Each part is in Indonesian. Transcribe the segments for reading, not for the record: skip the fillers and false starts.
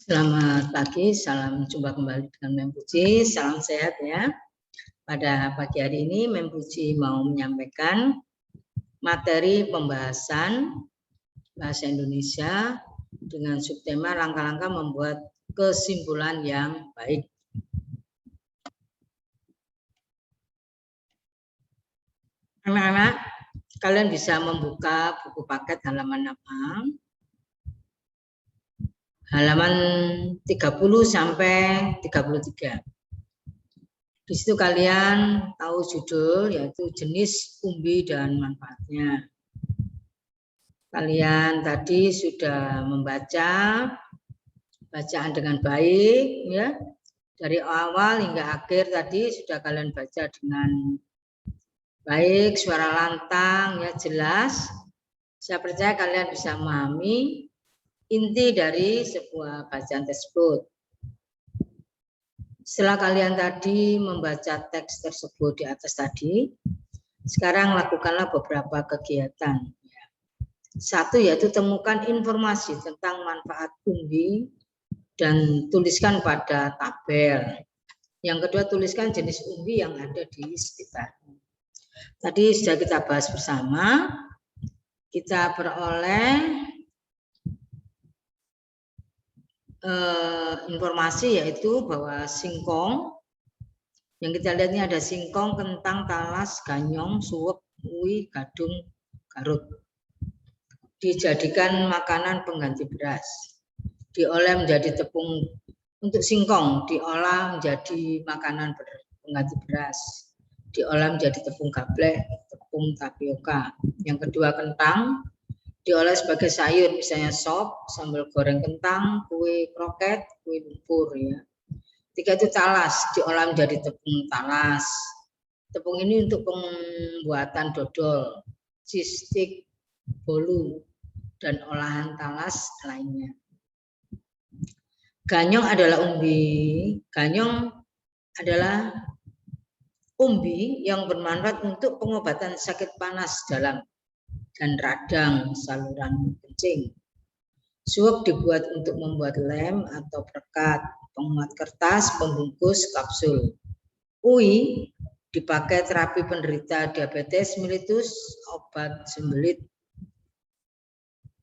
Selamat pagi, salam jumpa kembali dengan Mem Puji, salam sehat ya. Pada pagi hari ini Mem Puji mau menyampaikan materi pembahasan bahasa Indonesia dengan subtema langkah-langkah membuat kesimpulan yang baik. Anak-anak, kalian bisa membuka buku paket halaman apa? Halaman 30 sampai 33. Di situ kalian tahu judul, yaitu jenis umbi dan manfaatnya. Kalian tadi sudah membaca bacaan dengan baik, ya. Dari awal hingga akhir tadi sudah kalian baca dengan baik, suara lantang, ya jelas. Saya percaya kalian bisa memahami inti dari sebuah bacaan tersebut. Setelah kalian tadi membaca teks tersebut di atas tadi, sekarang lakukanlah beberapa kegiatan. Satu, yaitu temukan informasi tentang manfaat umbi dan tuliskan pada tabel. Yang kedua, tuliskan jenis umbi yang ada di sekitarnya. Tadi sudah kita bahas bersama, kita beroleh informasi yaitu bahwa singkong, yang kita lihat ini ada singkong, kentang, talas, ganyong, suwek, uwi, gadung, garut. Dijadikan makanan pengganti beras. Diolah menjadi tepung untuk singkong, diolah menjadi makanan pengganti beras. Diolah menjadi tepung gaplek, tepung tapioka. Yang kedua, kentang diolah sebagai sayur, misalnya sop, sambal goreng kentang, kue kroket, kue lumpur ya. Tiga itu talas, diolah menjadi tepung talas. Tepung ini untuk pembuatan dodol, cistik, bolu, dan olahan talas lainnya. Ganyong adalah umbi. Ganyong adalah umbi yang bermanfaat untuk pengobatan sakit panas dalam dan radang saluran kencing. Suwek dibuat untuk membuat lem atau perekat, penguat kertas, pembungkus kapsul. Uwi dipakai terapi penderita diabetes mellitus, obat sembelit.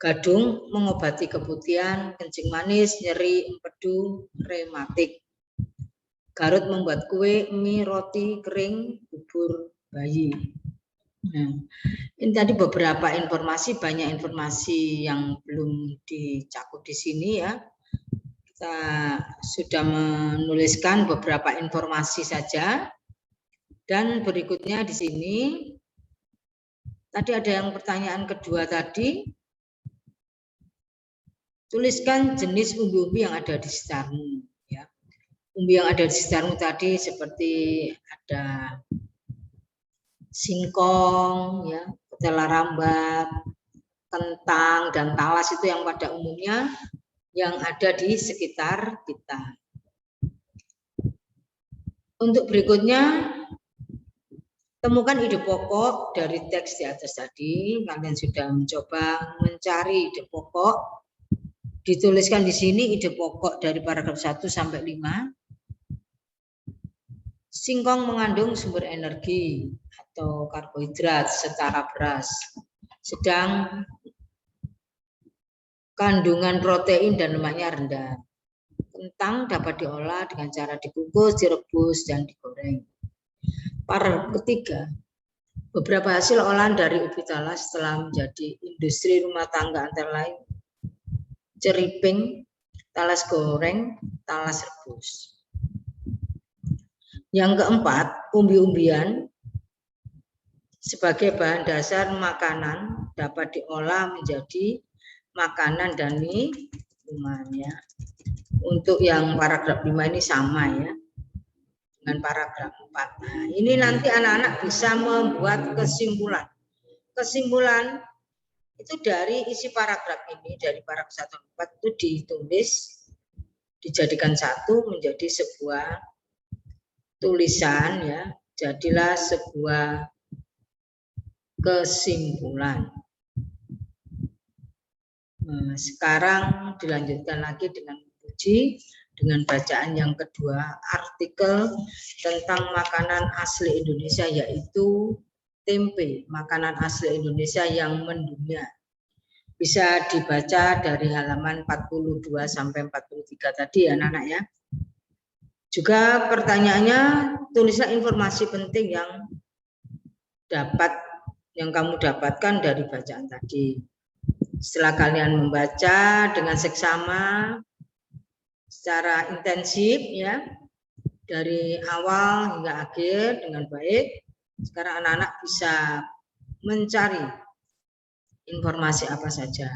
Gadung mengobati keputihan, kencing manis, nyeri, empedu, rematik. Garut membuat kue, mie, roti, kering, bubur bayi. Nah, ini tadi beberapa informasi, banyak informasi yang belum dicakup di sini ya. Kita sudah menuliskan beberapa informasi saja. Dan berikutnya di sini, tadi ada yang pertanyaan kedua tadi, tuliskan jenis umbi-umbi yang ada di sekitarmu. Ya. Umbi yang ada di sekitarmu tadi seperti ada singkong, ya, ketela rambat, kentang, dan talas itu yang pada umumnya yang ada di sekitar kita. Untuk berikutnya, temukan ide pokok dari teks di atas tadi. Kalian sudah mencoba mencari ide pokok. Dituliskan di sini ide pokok dari paragraf 1 sampai 5. Singkong mengandung sumber energi atau karbohidrat setara beras. Sedang kandungan protein dan lemaknya rendah. Kentang dapat diolah dengan cara dikukus, direbus, dan digoreng. Paragraf ketiga, beberapa hasil olahan dari ubi talas telah menjadi industri rumah tangga antara lain ceriping, talas goreng, talas rebus. Yang keempat, umbi-umbian sebagai bahan dasar makanan dapat diolah menjadi makanan dan minuman ya. Untuk yang paragraf 5 ini sama ya dengan paragraf 4. Nah, ini nanti anak-anak bisa membuat kesimpulan. Kesimpulan itu dari isi paragraf ini, dari paragraf 1 sampai 4 itu ditulis, dijadikan satu menjadi sebuah tulisan ya, jadilah sebuah kesimpulan. Nah, sekarang dilanjutkan lagi dengan Puji dengan bacaan yang kedua, artikel tentang makanan asli Indonesia, yaitu tempe, makanan asli Indonesia yang mendunia. Bisa dibaca dari halaman 42 sampai 43 tadi ya anak-anak ya. Juga pertanyaannya, tulislah informasi penting yang kamu dapatkan dari bacaan tadi. Setelah kalian membaca dengan seksama, secara intensif ya, dari awal hingga akhir dengan baik, sekarang anak-anak bisa mencari informasi apa saja.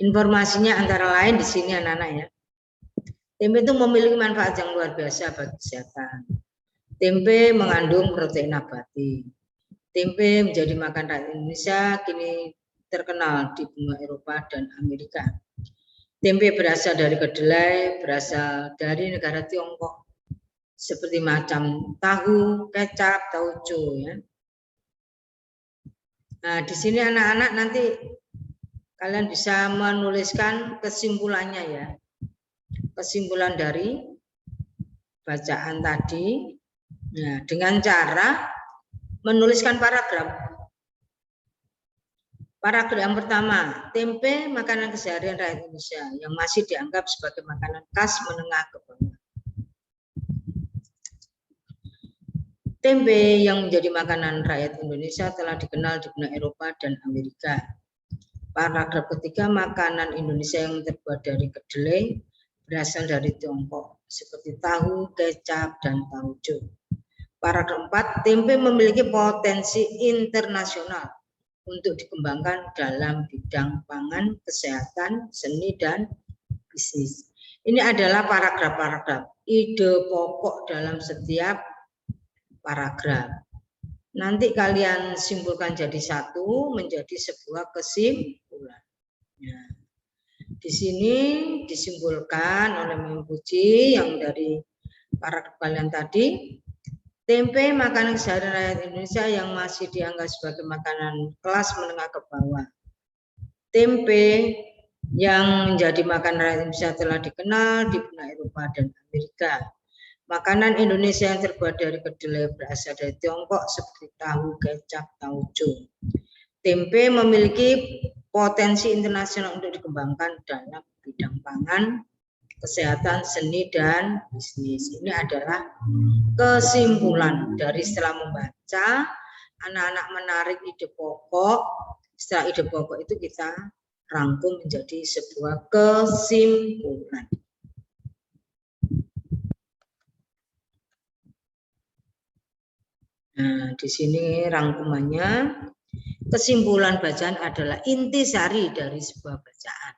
Informasinya antara lain di sini anak-anak ya. Tempe itu memiliki manfaat yang luar biasa bagi kesehatan. Tempe mengandung protein nabati. Tempe menjadi makanan rakyat Indonesia kini terkenal di benua Eropa dan Amerika. Tempe berasal dari kedelai, berasal dari negara Tiongkok, seperti macam tahu, kecap, tauco ya. Nah, di sini anak-anak nanti kalian bisa menuliskan kesimpulannya ya. Kesimpulan dari bacaan tadi. Nah, dengan cara menuliskan paragraf. Paragraf yang pertama, tempe makanan keseharian rakyat Indonesia yang masih dianggap sebagai makanan khas menengah ke bawah. Tempe yang menjadi makanan rakyat Indonesia telah dikenal di benua Eropa dan Amerika. Paragraf ketiga, makanan Indonesia yang terbuat dari kedelai berasal dari Tiongkok, seperti tahu, kecap, dan tauco. Paragraf 4, tempe memiliki potensi internasional untuk dikembangkan dalam bidang pangan, kesehatan, seni, dan bisnis. Ini adalah paragraf-paragraf, ide pokok dalam setiap paragraf. Nanti kalian simpulkan jadi satu, menjadi sebuah kesimpulan. Nah, di sini disimpulkan oleh Mem Puji yang dari paragraf kalian tadi. Tempe makanan keseharian rakyat Indonesia yang masih dianggap sebagai makanan kelas menengah ke bawah. Tempe yang menjadi makanan rakyat Indonesia telah dikenal di benua Eropa dan Amerika. Makanan Indonesia yang terbuat dari kedelai berasal dari Tiongkok seperti tahu, kecap, tauco. Tempe memiliki potensi internasional untuk dikembangkan dalam bidang pangan, kesehatan, seni, dan bisnis. Ini adalah kesimpulan dari setelah membaca, anak-anak menarik ide pokok. Setelah ide pokok itu kita rangkum menjadi sebuah kesimpulan. Nah, di sini rangkumannya. Kesimpulan bacaan adalah intisari dari sebuah bacaan.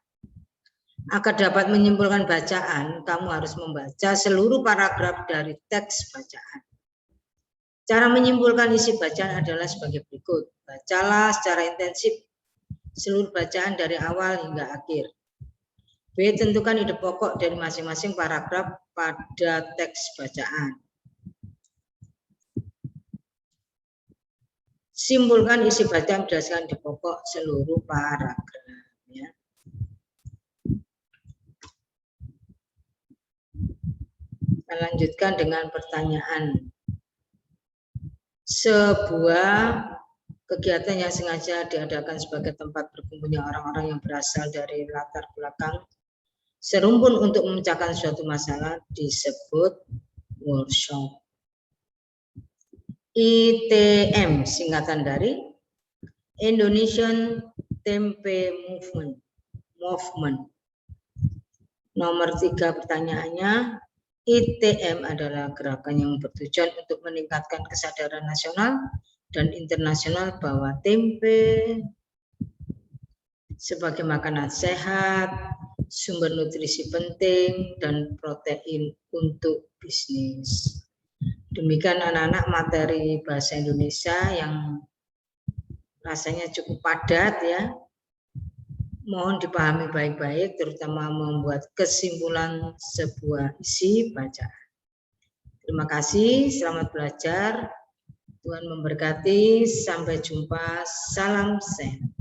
Agar dapat menyimpulkan bacaan, kamu harus membaca seluruh paragraf dari teks bacaan. Cara menyimpulkan isi bacaan adalah sebagai berikut. Bacalah secara intensif seluruh bacaan dari awal hingga akhir. B. Tentukan ide pokok dari masing-masing paragraf pada teks bacaan. Simpulkan isi bacaan berdasarkan ide pokok seluruh paragraf. Ya. Kita lanjutkan dengan pertanyaan. Sebuah kegiatan yang sengaja diadakan sebagai tempat berkumpulnya orang-orang yang berasal dari latar belakang serumpun untuk memecahkan suatu masalah disebut workshop. ITM singkatan dari Indonesian Tempe Movement. Nomor 3 pertanyaannya, ITM adalah gerakan yang bertujuan untuk meningkatkan kesadaran nasional dan internasional bahwa tempe sebagai makanan sehat, sumber nutrisi penting, dan protein untuk bisnis. Demikian anak-anak materi bahasa Indonesia yang rasanya cukup padat ya. Mohon dipahami baik-baik, terutama membuat kesimpulan sebuah isi bacaan. Terima kasih, selamat belajar. Tuhan memberkati, sampai jumpa, salam sehat.